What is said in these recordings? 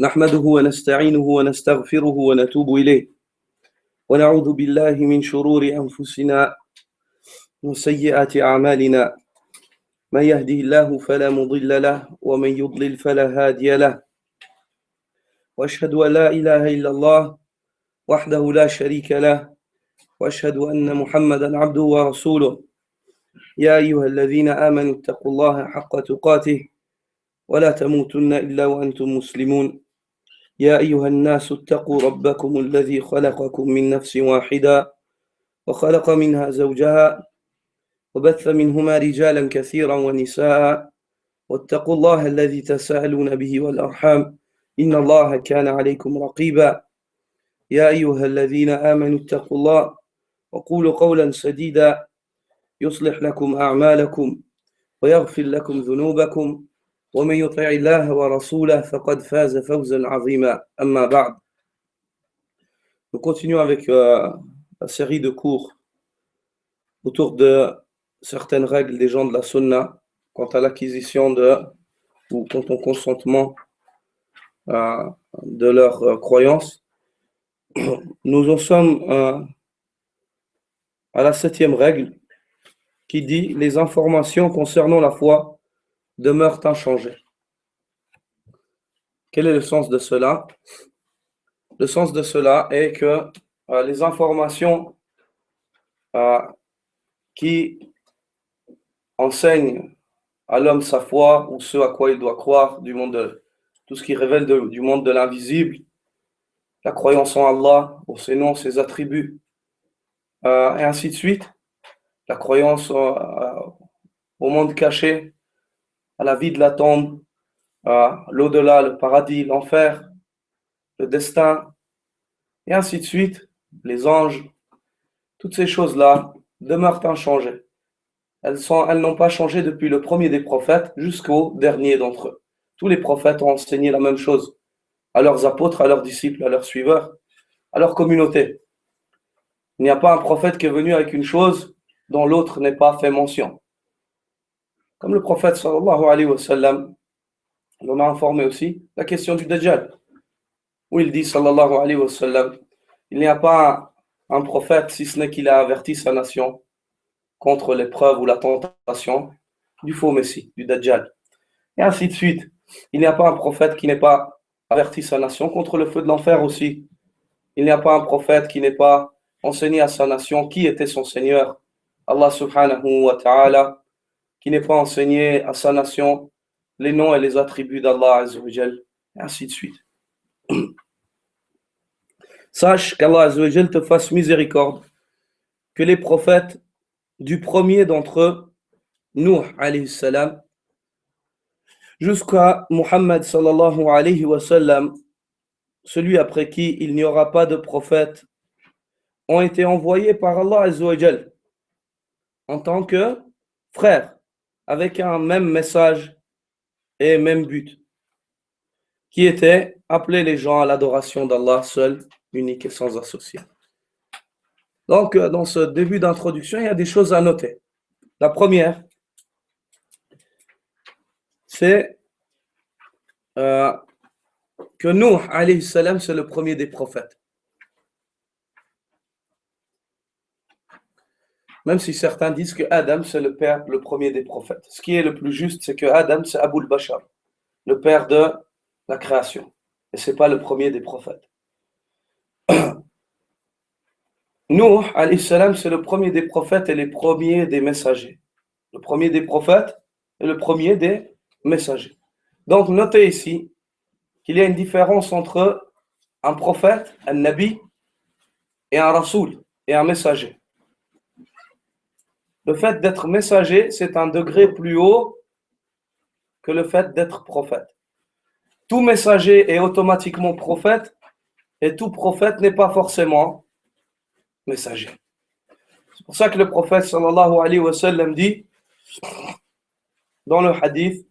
نحمده ونستعينه ونستغفره ونتوب إليه ونعوذ بالله من شرور أنفسنا وسيئات أعمالنا من يهده الله فلا مضل له ومن يضلل فلا هادي له وأشهد أن لا إله إلا الله وحده لا شريك له وأشهد أن محمدا عبده ورسوله يا أيها الذين آمنوا اتقوا الله حق تقاته ولا تموتن إلا وأنتم مسلمون يا أيها الناس اتقوا ربكم الذي خلقكم من نفس واحدة وخلق منها زوجها وبث منهما رجالا كثيرا ونساء واتقوا الله الذي تساءلون به والأرحام إن الله كان عليكم رقيبا يا أيها الذين آمنوا اتقوا الله وقولوا قولا سديدا يصلح لكم أعمالكم ويغفر لكم ذنوبكم ومن يطع الله ورسوله فقد فاز فوزا عظيما أما بعد. Nous continuons avec la série de cours autour de certaines règles des gens de la sunna quant à l'acquisition ou quant au consentement de leurs croyances. Nous en sommes à la 7e règle qui dit les informations concernant la foi demeurent inchangées. Quel est le sens de cela? Le sens de cela est que les informations qui enseignent à l'homme sa foi ou ce à quoi il doit croire du monde tout ce qui révèle du monde de l'invisible, la croyance en Allah, ou ses noms, ses attributs, et ainsi de suite, la croyance au monde caché, à la vie de la tombe, l'au-delà, le paradis, l'enfer, le destin, et ainsi de suite, les anges, toutes ces choses-là demeurent inchangées. Elles n'ont pas changé depuis le premier des prophètes jusqu'au dernier d'entre eux. Tous les prophètes ont enseigné la même chose à leurs apôtres, à leurs disciples, à leurs suiveurs, à leur communauté. Il n'y a pas un prophète qui est venu avec une chose dont l'autre n'est pas fait mention. Comme le prophète sallallahu alayhi wa sallam l'on a informé aussi, la question du Dajjal, où il dit sallallahu alayhi wa sallam, il n'y a pas un prophète si ce n'est qu'il a averti sa nation contre l'épreuve ou la tentation du faux Messie, du Dajjal. Et ainsi de suite. Il n'y a pas un prophète qui n'ait pas averti sa nation contre le feu de l'enfer aussi. Il n'y a pas un prophète qui n'ait pas enseigné à sa nation qui était son Seigneur, Allah subhanahu wa ta'ala, qui n'ait pas enseigné à sa nation les noms et les attributs d'Allah azza wa jal, et ainsi de suite. Sache qu'Allah azza wa jal te fasse miséricorde, que les prophètes du premier d'entre eux, Nuh alayhi salam, jusqu'à Muhammad sallallahu alayhi wa sallam, celui après qui il n'y aura pas de prophète, ont été envoyés par Allah azza wa jal en tant que frères, avec un même message et même but, qui était appeler les gens à l'adoration d'Allah seul, unique et sans associé. Donc, dans ce début d'introduction, il y a des choses à noter. La première, c'est que Nuh, alayhi salam, c'est le premier des prophètes. Même si certains disent que Adam, c'est le père, le premier des prophètes. Ce qui est le plus juste, c'est que Adam, c'est Abul Bashar, le père de la création. Et ce n'est pas le premier des prophètes. Nuh, alayhi salam, c'est le premier des prophètes et le premier des messagers. Le premier des prophètes et le premier des messagers. Donc, notez ici qu'il y a une différence entre un prophète, un nabi, et un rasoul, et un messager. Le fait d'être messager, c'est un degré plus haut que le fait d'être prophète. Tout messager est automatiquement prophète, et tout prophète n'est pas forcément messager. C'est pour ça que le prophète sallallahu alayhi wa sallam dit dans le hadith,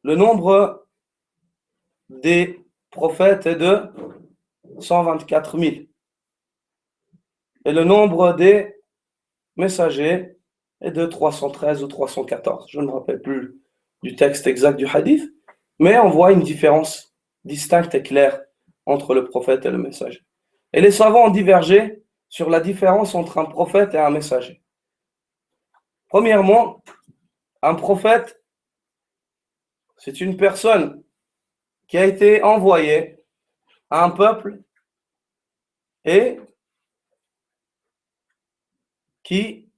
le nombre des prophètes est de 124 000 et le nombre des messagers est de 313 ou 314. Je ne me rappelle plus du texte exact du hadith, mais on voit une différence distincte et claire entre le prophète et le messager. Et les savants ont divergé sur la différence entre un prophète et un messager. Premièrement, un prophète, c'est une personne qui a été envoyée à un peuple et qui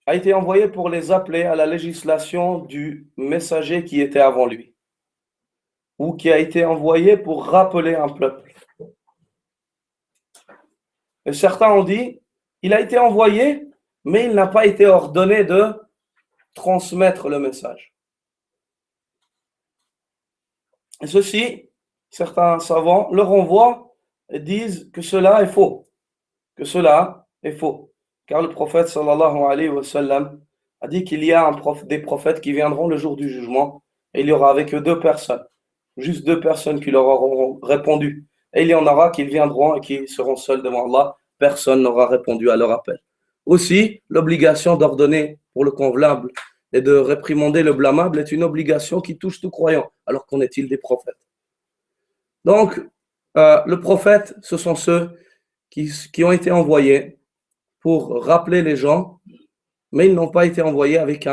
a été envoyé pour les appeler à la législation du messager qui était avant lui, ou qui a été envoyé pour rappeler un peuple. Et certains ont dit, il a été envoyé, mais il n'a pas été ordonné de transmettre le message. Et ceci, certains savants le renvoient et disent que cela est faux. Que cela est faux. Car le prophète sallallahu alayhi wa sallam a dit qu'il y a des prophètes qui viendront le jour du jugement et il y aura avec eux deux personnes. Juste deux personnes qui leur auront répondu. Et il y en aura qui viendront et qui seront seuls devant Allah. Personne n'aura répondu à leur appel. Aussi, l'obligation d'ordonner pour le convenable et de réprimander le blâmable est une obligation qui touche tout croyant. Alors qu'en est-il des prophètes? Donc, le prophète, ce sont ceux qui ont été envoyés pour rappeler les gens, mais ils n'ont pas été envoyés avec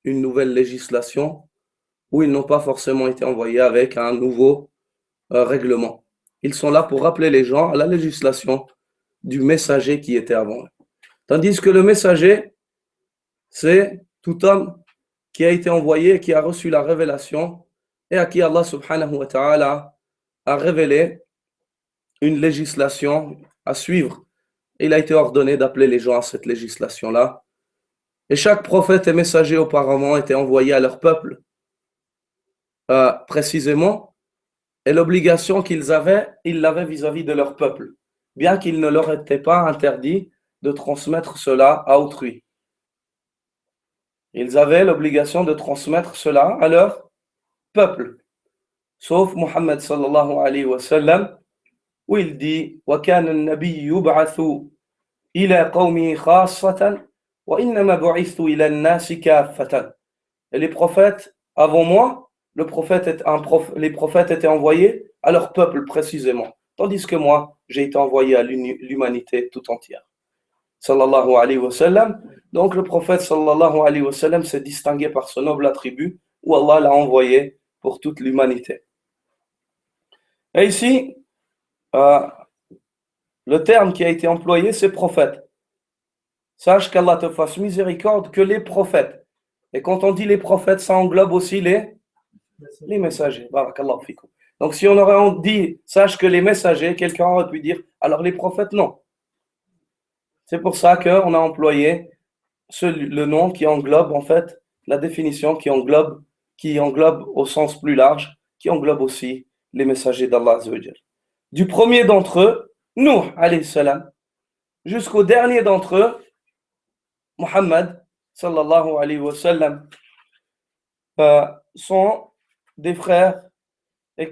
une nouvelle législation ou ils n'ont pas forcément été envoyés avec un nouveau règlement. Ils sont là pour rappeler les gens à la législation du messager qui était avant eux. Tandis que le messager, c'est tout homme qui a été envoyé, qui a reçu la révélation et à qui Allah subhanahu wa ta'ala a révélé une législation à suivre. Il a été ordonné d'appeler les gens à cette législation-là. Et chaque prophète et messager auparavant était envoyé à leur peuple précisément. Et l'obligation qu'ils avaient, ils l'avaient vis-à-vis de leur peuple, bien qu'il ne leur était pas interdit de transmettre cela à autrui. Ils avaient l'obligation de transmettre cela à leur peuple. Sauf Muhammad sallallahu alayhi wa sallam, où il dit وَكَانَ النَّبِيُّ يُبْعَثُ إِلَى قَوْمِهِ خَاصَّةً وَإِنَّمَا بُعِثْتُ إِلَى النَّاسِ كَافَّةً. Et les prophètes avant moi, les prophètes étaient envoyés à leur peuple précisément, tandis que moi, j'ai été envoyé à l'humanité tout entière. Sallallahu alayhi wa sallam. Donc le prophète sallallahu alayhi wa sallam s'est distingué par ce noble attribut où Allah l'a envoyé pour toute l'humanité. Et ici, le terme qui a été employé, c'est prophète. Sache qu'Allah te fasse miséricorde que les prophètes. Et quand on dit les prophètes, ça englobe aussi les messagers. Barakallahu fikum. Donc si on aurait dit, sache que les messagers, quelqu'un aurait pu dire, alors les prophètes, non. C'est pour ça qu'on a employé le nom qui englobe en fait la définition qui englobe au sens plus large, qui englobe aussi les messagers d'Allah Azza wa Jal. Du premier d'entre eux, Nuh alayhi salam, jusqu'au dernier d'entre eux, Muhammad sallallahu alayhi wa sallam, sont des frères et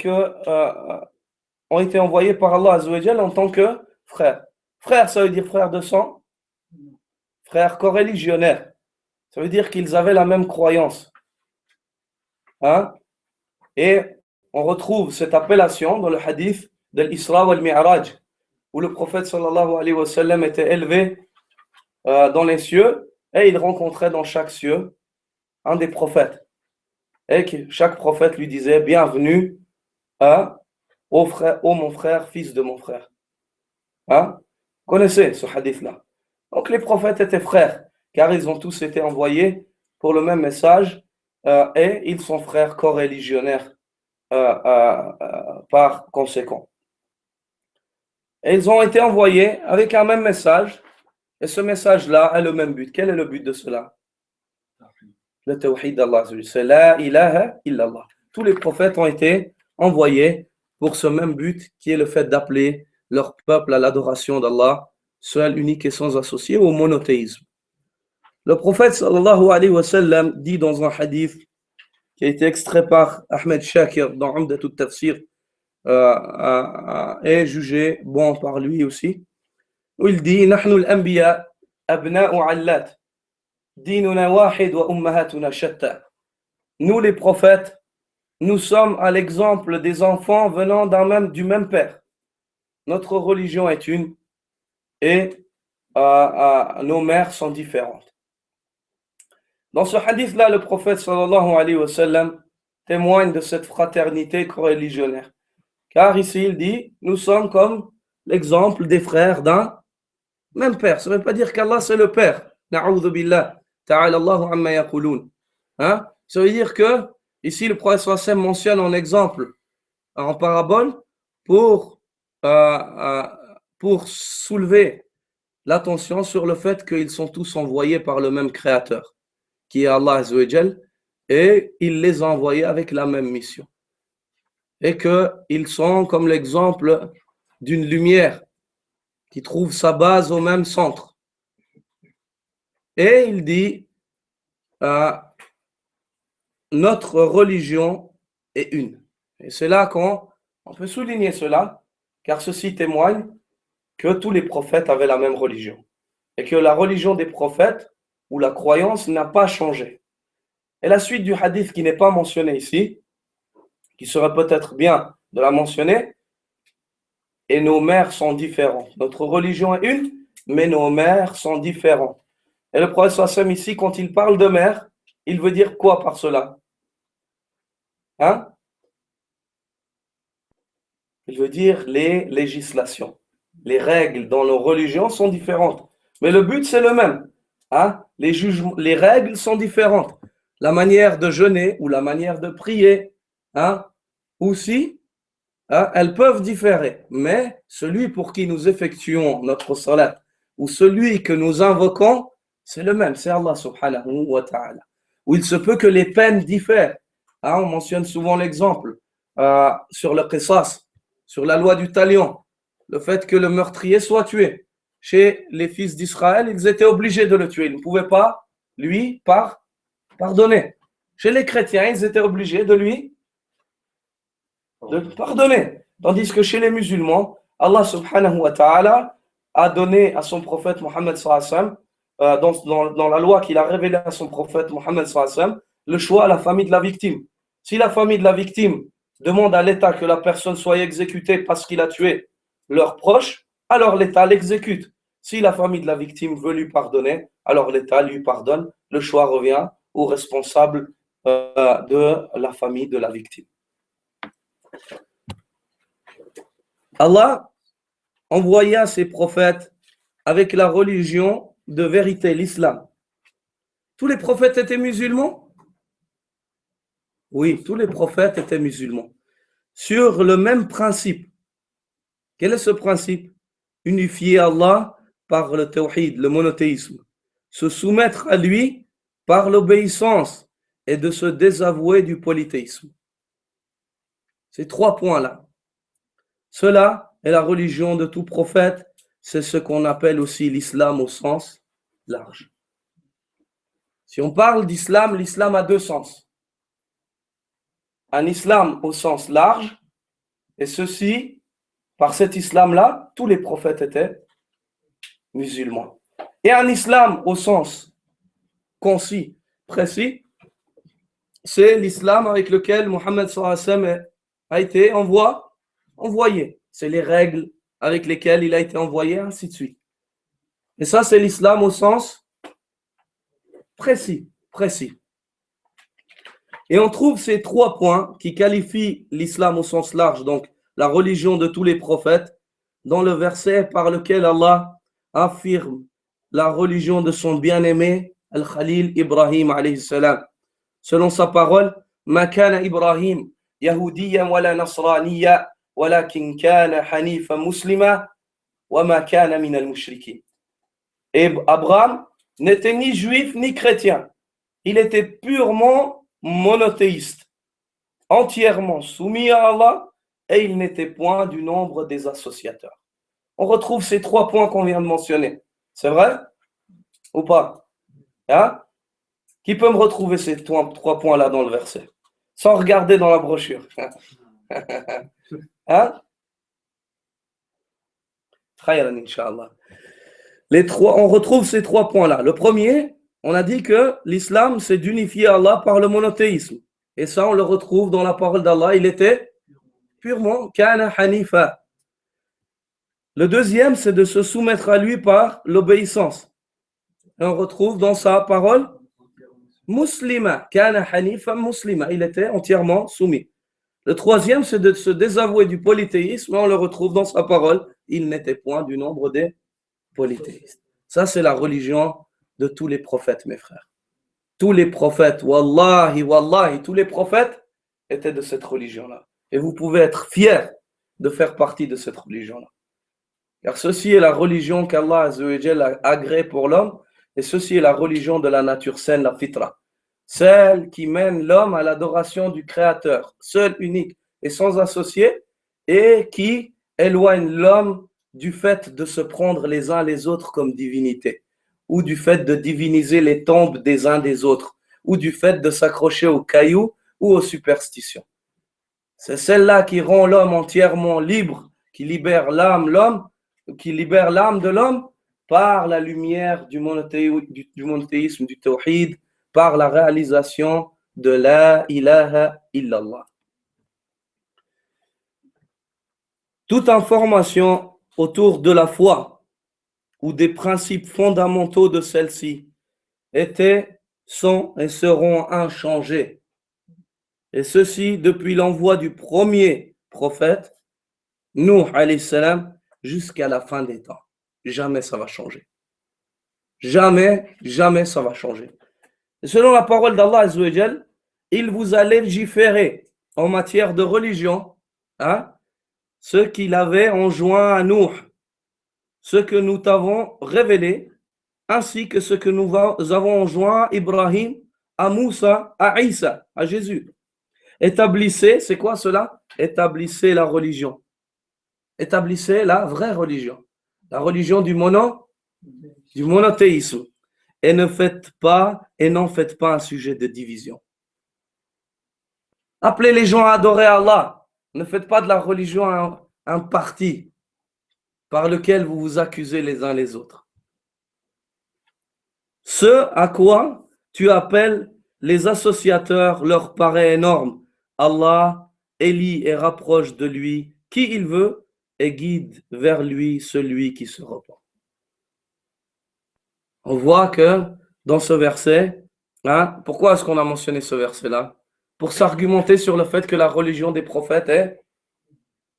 ont été envoyés par Allah Azza wa Jal en tant que frères. Frère, ça veut dire frère de sang, frère coreligionnaire. Ça veut dire qu'ils avaient la même croyance. Hein? Et on retrouve cette appellation dans le hadith de l'Isra wal Mi'raj, où le prophète sallallahu alayhi wa sallam était élevé dans les cieux et il rencontrait dans chaque cieux un des prophètes. Et que chaque prophète lui disait bienvenue ô mon frère, fils de mon frère. Hein? Connaissez ce hadith-là. Donc les prophètes étaient frères, car ils ont tous été envoyés pour le même message et ils sont frères coreligionnaires par conséquent. Et ils ont été envoyés avec un même message, et ce message-là a le même but. Quel est le but de cela? Le tawhid d'Allah. C'est la ilaha illallah. Tous les prophètes ont été envoyés pour ce même but, qui est le fait d'appeler leur peuple à l'adoration d'Allah, seul, unique et sans associé, au monothéisme. Le prophète sallallahu alayhi wa sallam dit dans un hadith qui a été extrait par Ahmed Shakir dans Umdatul Tafsir est jugé bon par lui aussi, où il dit نحن الأنبياء أبناء علات ديننا واحد وأمهاتنا شتى. nous les prophètes, nous sommes à l'exemple des enfants venant du même père. Notre religion est une et nos mères sont différentes. Dans ce hadith-là, le prophète sallallahu alayhi wa sallam témoigne de cette fraternité coreligionnaire. Car ici, il dit, nous sommes comme l'exemple des frères d'un même père. Ça ne veut pas dire qu'Allah c'est le père. Na'oudhu billah. Ta'ala Allahu amma yaqulun. Hein? Ça veut dire que, ici, le prophète sallallahu alayhi wa sallam mentionne en exemple, en parabole, pour soulever l'attention sur le fait qu'ils sont tous envoyés par le même créateur, qui est Allah Azza wa Jal, et il les a envoyés avec la même mission. Et qu'ils sont comme l'exemple d'une lumière qui trouve sa base au même centre. Et il dit, notre religion est une. Et c'est là qu'on peut souligner cela, car ceci témoigne que tous les prophètes avaient la même religion. Et que la religion des prophètes, ou la croyance, n'a pas changé. Et la suite du hadith qui n'est pas mentionné ici, qui serait peut-être bien de la mentionner, et nos mères sont différentes. Notre religion est une, mais nos mères sont différentes. Et le prophète sallam ici, quand il parle de mère, il veut dire quoi par cela? Hein? Il veut dire les législations. Les règles dans nos religions sont différentes. Mais le but, c'est le même. Hein? Les règles sont différentes. La manière de jeûner ou la manière de prier, hein? Aussi, hein? Elles peuvent différer. Mais celui pour qui nous effectuons notre salat ou celui que nous invoquons, c'est le même. C'est Allah subhanahu wa ta'ala. Où il se peut que les peines diffèrent. Hein? On mentionne souvent l'exemple sur le qisas, sur la loi du talion. Le fait que le meurtrier soit tué. Chez les fils d'Israël, ils étaient obligés de le tuer. Ils ne pouvaient pas lui pardonner. Chez les chrétiens, ils étaient obligés de lui pardonner. Tandis que chez les musulmans, Allah subhanahu wa ta'ala a donné à son prophète Mohammed sallallahu alayhi wa sallam, dans la loi qu'il a révélée à son prophète Mohammed sallallahu alayhi wa sallam, le choix à la famille de la victime. Si la famille de la victime demande à l'État que la personne soit exécutée parce qu'il a tué leurs proches, alors l'État l'exécute. Si la famille de la victime veut lui pardonner, alors l'État lui pardonne. Le choix revient au responsable de la famille de la victime. Allah envoya ses prophètes avec la religion de vérité, l'islam. Tous les prophètes étaient musulmans? Oui, tous les prophètes étaient musulmans. Sur le même principe. Quel est ce principe? Unifier Allah par le tawhid, le monothéisme. Se soumettre à lui par l'obéissance et de se désavouer du polythéisme. Ces trois points-là. Cela est la religion de tout prophète. C'est ce qu'on appelle aussi l'islam au sens large. Si on parle d'islam, l'islam a deux sens. Un islam au sens large, et ceci, par cet islam-là, tous les prophètes étaient musulmans. Et un islam au sens concis, précis, c'est l'islam avec lequel Mohammed sallallahu alayhi wa sallam a été envoyé. C'est les règles avec lesquelles il a été envoyé, ainsi de suite. Et ça, c'est l'islam au sens précis. Et on trouve ces trois points qui qualifient l'islam au sens large, donc la religion de tous les prophètes, dans le verset par lequel Allah affirme la religion de son bien-aimé, Al-Khalil Ibrahim alayhi salam. Selon sa parole, Ma kana Ibrahim yahudiyan wala nasraniya walakin kana hanifa muslima wa ma kana min al-mushrikin. Et Abraham n'était ni juif ni chrétien. Il était purement monothéiste, entièrement soumis à Allah, et il n'était point du nombre des associateurs. On retrouve ces trois points qu'on vient de mentionner. C'est vrai ou pas? Hein? Qui peut me retrouver ces trois points-là dans le verset? Sans regarder dans la brochure. Hein? Khayran, Inch'Allah. On retrouve ces trois points-là. Le premier, on a dit que l'islam, c'est d'unifier Allah par le monothéisme. Et ça, on le retrouve dans la parole d'Allah. Il était purement kana hanifa. Le deuxième, c'est de se soumettre à lui par l'obéissance. Et on retrouve dans sa parole muslima, kana hanifa muslima. Il était entièrement soumis. Le troisième, c'est de se désavouer du polythéisme. Et on le retrouve dans sa parole. Il n'était point du nombre des polythéistes. Ça, c'est la religion de tous les prophètes, mes frères. Tous les prophètes, wallahi, wallahi, tous les prophètes étaient de cette religion-là. Et vous pouvez être fiers de faire partie de cette religion-là. Car ceci est la religion qu'Allah a agréée pour l'homme, et ceci est la religion de la nature saine, la fitra. Celle qui mène l'homme à l'adoration du Créateur, seul, unique et sans associé, et qui éloigne l'homme du fait de se prendre les uns les autres comme divinité, ou du fait de diviniser les tombes des uns des autres, ou du fait de s'accrocher aux cailloux ou aux superstitions. C'est celle-là qui rend l'homme entièrement libre, qui libère l'âme de l'homme par la lumière du monothéisme, du tawhid, par la réalisation de la ilaha illallah. Toute information autour de la foi ou des principes fondamentaux de celle-ci étaient, sont et seront inchangés. Et ceci depuis l'envoi du premier prophète, Nuh alayhi salam, jusqu'à la fin des temps. Jamais ça va changer. Jamais, jamais ça va changer. Et selon la parole d'Allah Azzawajal, il vous a légiféré en matière de religion, hein, ce qu'il avait enjoint à Nuh, ce que nous t'avons révélé, ainsi que ce que nous avons enjoint à Ibrahim, à Moussa, à Isa, à Jésus. Établissez, c'est quoi cela? Établissez la religion. Établissez la vraie religion. La religion du monothéisme. Et n'en faites pas un sujet de division. Appelez les gens à adorer Allah. Ne faites pas de la religion un parti par lequel vous vous accusez les uns les autres. Ce à quoi tu appelles les associateurs leur paraît énorme. Allah élit et rapproche de lui qui il veut et guide vers lui celui qui se repent. On voit que dans ce verset, hein, pourquoi est-ce qu'on a mentionné ce verset-là? Pour s'argumenter sur le fait que la religion des prophètes est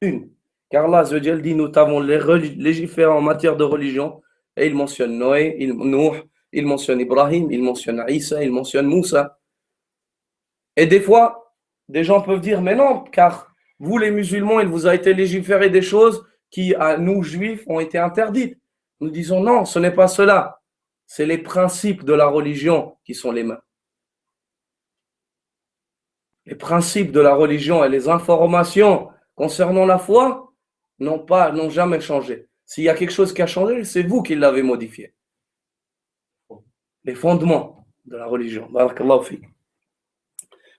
une. Car Allah Azzawajal dit, nous t'avons légiféré en matière de religion, et il mentionne Noé, Nuh, il mentionne Ibrahim, il mentionne Isa, il mentionne Moussa. Et des fois, des gens peuvent dire, mais non, car vous les musulmans, il vous a été légiféré des choses qui, à nous juifs, ont été interdites. Nous disons, non, ce n'est pas cela. C'est les principes de la religion qui sont les mêmes. Les principes de la religion et les informations concernant la foi n'ont jamais changé. S'il y a quelque chose qui a changé, c'est vous qui l'avez modifié. Les fondements de la religion. Barakallahu fik.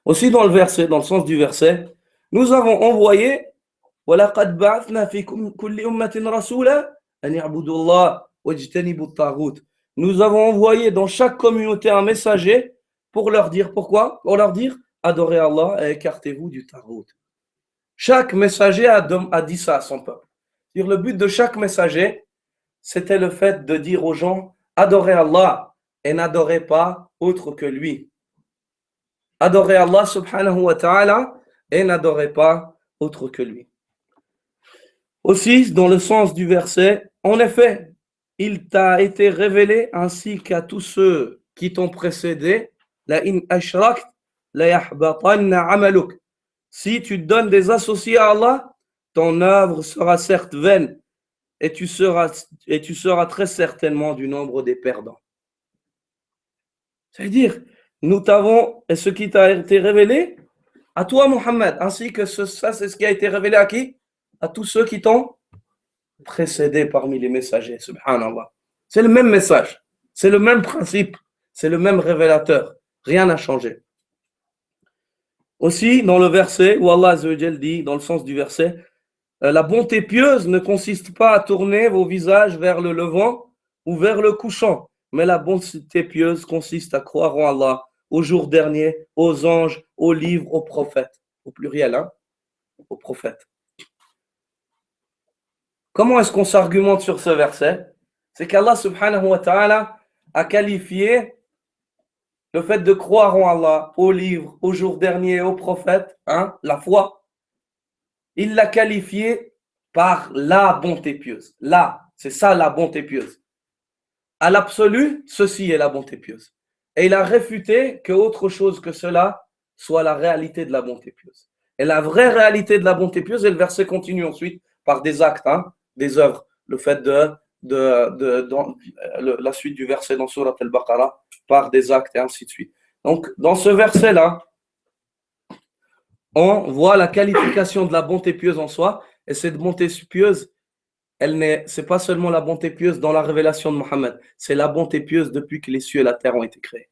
Aussi dans le sens du verset, nous avons envoyé وَلَقَدْ بَعَثْنَا فِي كُلِّ أُمَّةٍ رَسُولًا أَنِ اعْبُدُوا اللَّهَ وَاجْتَنِبُوا الطَّاغُوتَ. Nous avons envoyé dans chaque communauté un messager pour leur dire pourquoi? Pour leur dire adorez Allah et écartez-vous du tarout. Chaque messager a dit ça à son peuple. Le but de chaque messager, c'était le fait de dire aux gens adorez Allah et n'adorez pas autre que lui. Adorez Allah subhanahu wa ta'ala et n'adorez pas autre que lui. Aussi, dans le sens du verset, en effet, il t'a été révélé ainsi qu'à tous ceux qui t'ont précédé, la in ashrakt la yahbatanna amaluk. Si tu donnes des associés à Allah, ton œuvre sera certes vaine et tu seras très certainement du nombre des perdants. C'est-à-dire, nous t'avons, et ce qui t'a été révélé, à toi, Muhammad, ainsi que ça, c'est ce qui a été révélé à qui? À tous ceux qui t'ont précédé parmi les messagers, subhanallah. C'est le même message, c'est le même principe, c'est le même révélateur. Rien n'a changé. Aussi, dans le verset où Allah Azzawajal dit, dans le sens du verset, la bonté pieuse ne consiste pas à tourner vos visages vers le levant ou vers le couchant, mais la bonté pieuse consiste à croire en Allah, au jour dernier, aux anges, aux livres, aux prophètes. Au pluriel, hein, aux prophètes. Comment est-ce qu'on s'argumente sur ce verset? C'est qu'Allah subhanahu wa ta'ala a qualifié le fait de croire en Allah, aux livres, au jour dernier, aux prophètes, hein, la foi. Il l'a qualifié par la bonté pieuse. Là, c'est ça la bonté pieuse. À l'absolu, ceci est la bonté pieuse. Et il a réfuté que autre chose que cela soit la réalité de la bonté pieuse. Et la vraie réalité de la bonté pieuse, et le verset continue ensuite par des actes, hein, des œuvres. Le fait la suite du verset dans Surat al-Baqarah, par des actes et ainsi de suite. Donc, dans ce verset-là, on voit la qualification de la bonté pieuse en soi. Et cette bonté pieuse, c'est pas seulement la bonté pieuse dans la révélation de Mohammed, c'est la bonté pieuse depuis que les cieux et la terre ont été créés.